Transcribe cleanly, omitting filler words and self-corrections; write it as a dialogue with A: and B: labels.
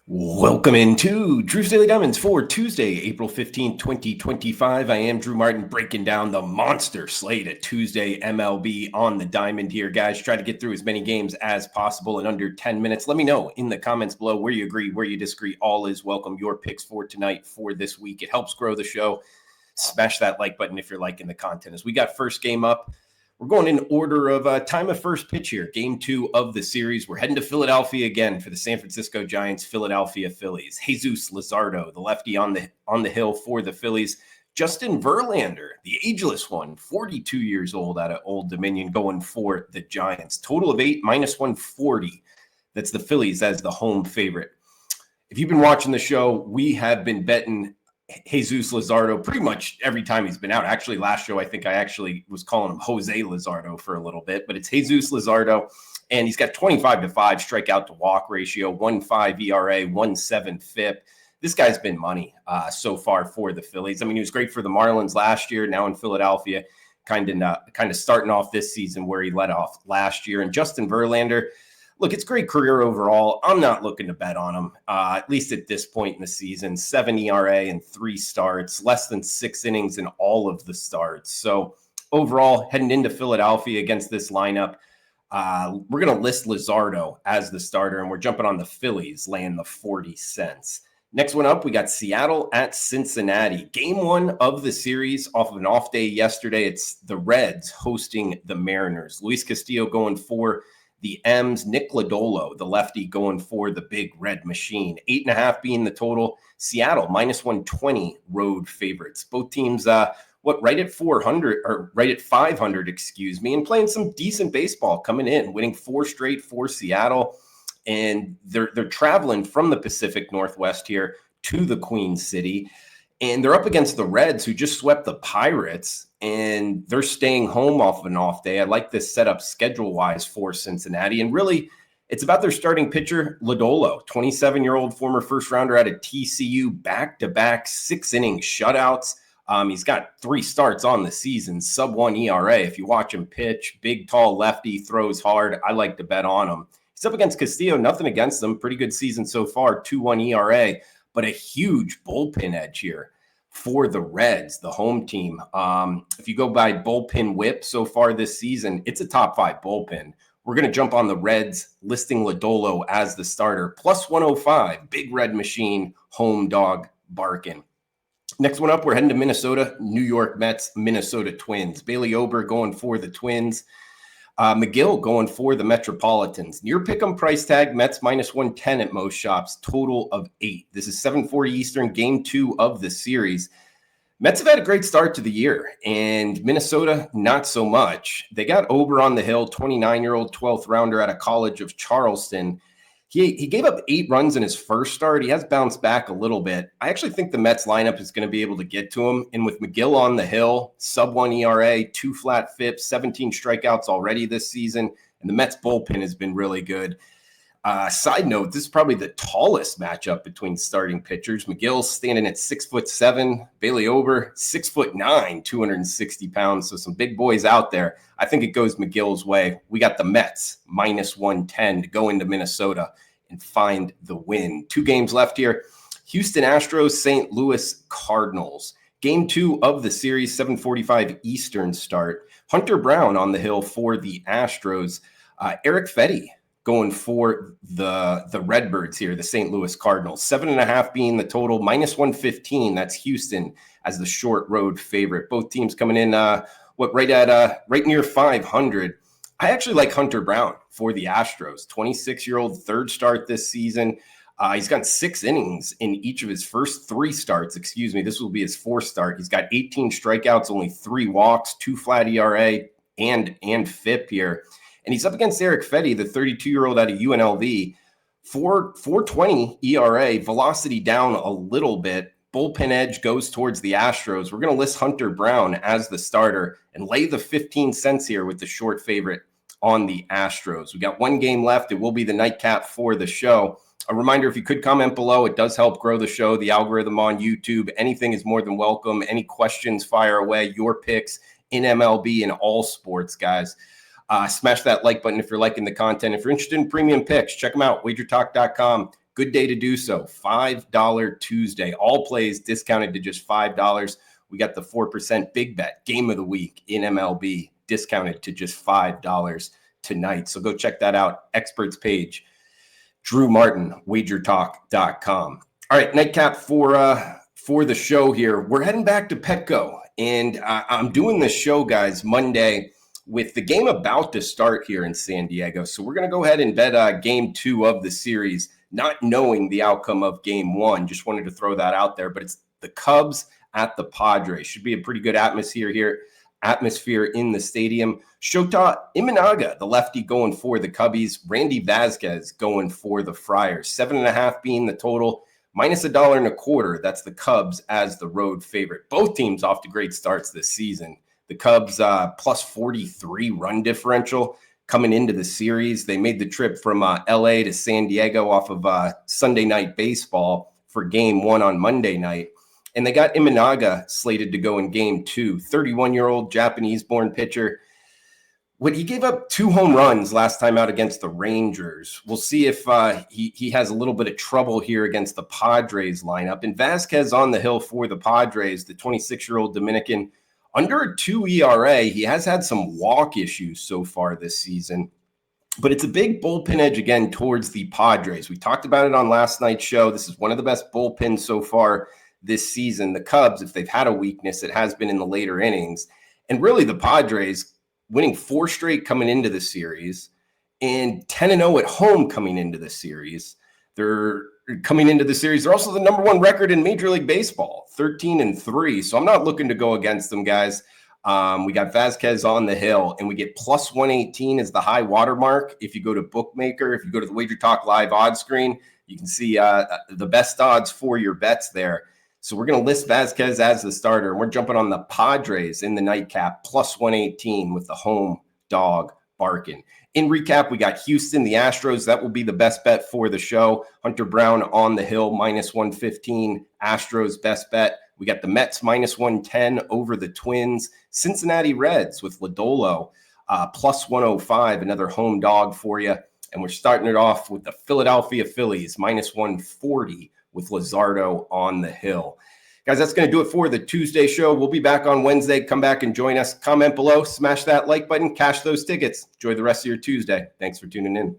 A: Welcome into Drew's Daily Diamonds for Tuesday, April 15th, 2025. I am Drew Martin breaking down the monster slate at Tuesday MLB on the diamond here, guys. Try to get through as many games as possible in under 10 minutes. Let me know in the comments below where you agree, where you disagree. All is welcome. Your picks for tonight, for this week. It helps grow the show. Smash that like button if you're liking the content. As we got first game up, we're going in order of time of first pitch here. Game 2 of the series. We're heading to Philadelphia again for the San Francisco Giants, Philadelphia Phillies. Jesus Luzardo, the lefty on the hill for the Phillies. Justin Verlander, the ageless one, 42 years old out of Old Dominion, going for the Giants. Total of 8, -140. That's the Phillies as the home favorite. If you've been watching the show, we have been betting Jesus Luzardo pretty much every time he's been out. Actually, last show, I think I actually was calling him Jose Luzardo for a little bit, but it's Jesus Luzardo, and he's got 25-5 strikeout to walk ratio, 1.5 ERA, 1.7 FIP. This guy's been money so far for the Phillies. I mean, he was great for the Marlins last year, now in Philadelphia, kind of starting off this season where he led off last year. And Justin Verlander, look, it's a great career overall. I'm not looking to bet on him, at least at this point in the season. 7 ERA in 3 starts, less than 6 innings in all of the starts. So overall, heading into Philadelphia against this lineup, we're going to list Luzardo as the starter, and we're jumping on the Phillies, laying the 40 cents. Next one up, we got Seattle at Cincinnati. Game 1 of the series off of an off day yesterday. It's the Reds hosting the Mariners. Luis Castillo going for the M's. Nick Lodolo, the lefty, going for the big red machine. 8.5 being the total. Seattle -120 road favorites. Both teams, right at 400 or right at 500, excuse me, and playing some decent baseball coming in, winning 4 straight for Seattle. And they're traveling from the Pacific Northwest here to the Queen City. And they're up against the Reds, who just swept the Pirates, and they're staying home off of an off day. I like this setup schedule-wise for Cincinnati. And really, it's about their starting pitcher, Lodolo, 27-year-old former first-rounder out of TCU, back-to-back 6-inning shutouts. He's got 3 starts on the season, sub-1 ERA. If you watch him pitch, big, tall lefty, throws hard. I like to bet on him. He's up against Castillo, nothing against them. Pretty good season so far, 2.1 ERA. But a huge bullpen edge here for the Reds, the home team. If you go by bullpen whip so far this season, it's a top 5 bullpen. We're going to jump on the Reds, listing Lodolo as the starter. +105, big red machine, home dog barking. Next one up, we're heading to Minnesota, New York Mets, Minnesota Twins. Bailey Ober going for the Twins. McGill going for the Metropolitans. Near pick'em price tag, Mets -110 at most shops, total of 8. This is 7:40 Eastern, game 2 of the series. Mets have had a great start to the year, and Minnesota, not so much. They got Ober on the hill, 29-year-old 12th rounder out of College of Charleston. He gave up 8 runs in his first start. He has bounced back a little bit. I actually think the Mets lineup is going to be able to get to him. And with McGill on the hill, sub-1 ERA, 2 flat FIPs, 17 strikeouts already this season, and the Mets bullpen has been really good. Side note, this is probably the tallest matchup between starting pitchers. McGill's standing at 6'7", Bailey Ober 6'9", 260 pounds. So some big boys out there. I think it goes McGill's way. We got the Mets -110 to go into Minnesota and find the win. 2 games left here. Houston Astros, St. Louis Cardinals. Game 2 of the series, 7:45 Eastern start. Hunter Brown on the hill for the Astros. Eric Fetty going for the Redbirds here, the St. Louis Cardinals. 7.5 being the total, -115. That's Houston as the short road favorite. Both teams coming in right near 500. I actually like Hunter Brown for the Astros. 26-year-old, 3rd start this season. He's got 6 innings in each of his first 3 starts. Excuse me, this will be his 4th start. He's got 18 strikeouts, only 3 walks, 2 flat ERA, and FIP here. And he's up against Eric Fetty, the 32-year-old out of UNLV. 4.20 ERA, velocity down a little bit. Bullpen edge goes towards the Astros. We're going to list Hunter Brown as the starter and lay the 15 cents here with the short favorite on the Astros. We got 1 game left. It will be the nightcap for the show. A reminder, if you could comment below, it does help grow the show, the algorithm on YouTube. Anything is more than welcome. Any questions, fire away. Your picks in MLB and all sports, guys. Smash that like button if you're liking the content. If you're interested in premium picks, check them out, WagerTalk.com. Good day to do so. $5 Tuesday. All plays discounted to just $5. We got the 4% big bet game of the week in MLB discounted to just $5 tonight. So go check that out. Experts page, Drew Martin, WagerTalk.com. All right, nightcap for the show here. We're heading back to Petco, and I'm doing this show, guys, Monday with the game about to start here in San Diego. So we're going to go ahead and bet game 2 of the series, not knowing the outcome of game 1. Just wanted to throw that out there, but it's the Cubs at the Padres. Should be a pretty good atmosphere in the stadium. Shota Imanaga, the lefty, going for the Cubbies. Randy Vasquez going for the Friars. 7.5 being the total. Minus $1.25. That's the Cubs as the road favorite. Both teams off to great starts this season. The Cubs plus 43 run differential coming into the series. They made the trip from LA to San Diego off of Sunday Night Baseball for game 1 on Monday night. And they got Imanaga slated to go in game 2. 31-year-old Japanese-born pitcher. When he gave up 2 home runs last time out against the Rangers, we'll see if he has a little bit of trouble here against the Padres lineup. And Vasquez on the hill for the Padres, the 26-year-old Dominican, under a 2 ERA. He has had some walk issues so far this season, but it's a big bullpen edge again towards the Padres. We talked about it on last night's show. This is one of the best bullpens so far this season. The Cubs, if they've had a weakness, it has been in the later innings. And really the Padres winning 4 straight coming into the series and 10-0 at home coming into the series. They're also the number 1 record in Major League Baseball, 13-3. So I'm not looking to go against them, guys. We got Vasquez on the hill, and we get plus 118 as the high water mark. If you go to Bookmaker, if you go to the WagerTalk live odds screen, you can see the best odds for your bets there. So we're going to list Vasquez as the starter, and we're jumping on the Padres in the nightcap, plus 118 with the home dog barking. In recap, we got Houston, the Astros. That will be the best bet for the show. Hunter Brown on the hill, minus 115. Astros best bet. We got the Mets, minus 110 over the Twins. Cincinnati Reds with Lodolo, plus 105, another home dog for you. And we're starting it off with the Philadelphia Phillies, minus 140 with Luzardo on the hill. Guys, that's going to do it for the Tuesday show. We'll be back on Wednesday. Come back and join us. Comment below, smash that like button, cash those tickets. Enjoy the rest of your Tuesday. Thanks for tuning in.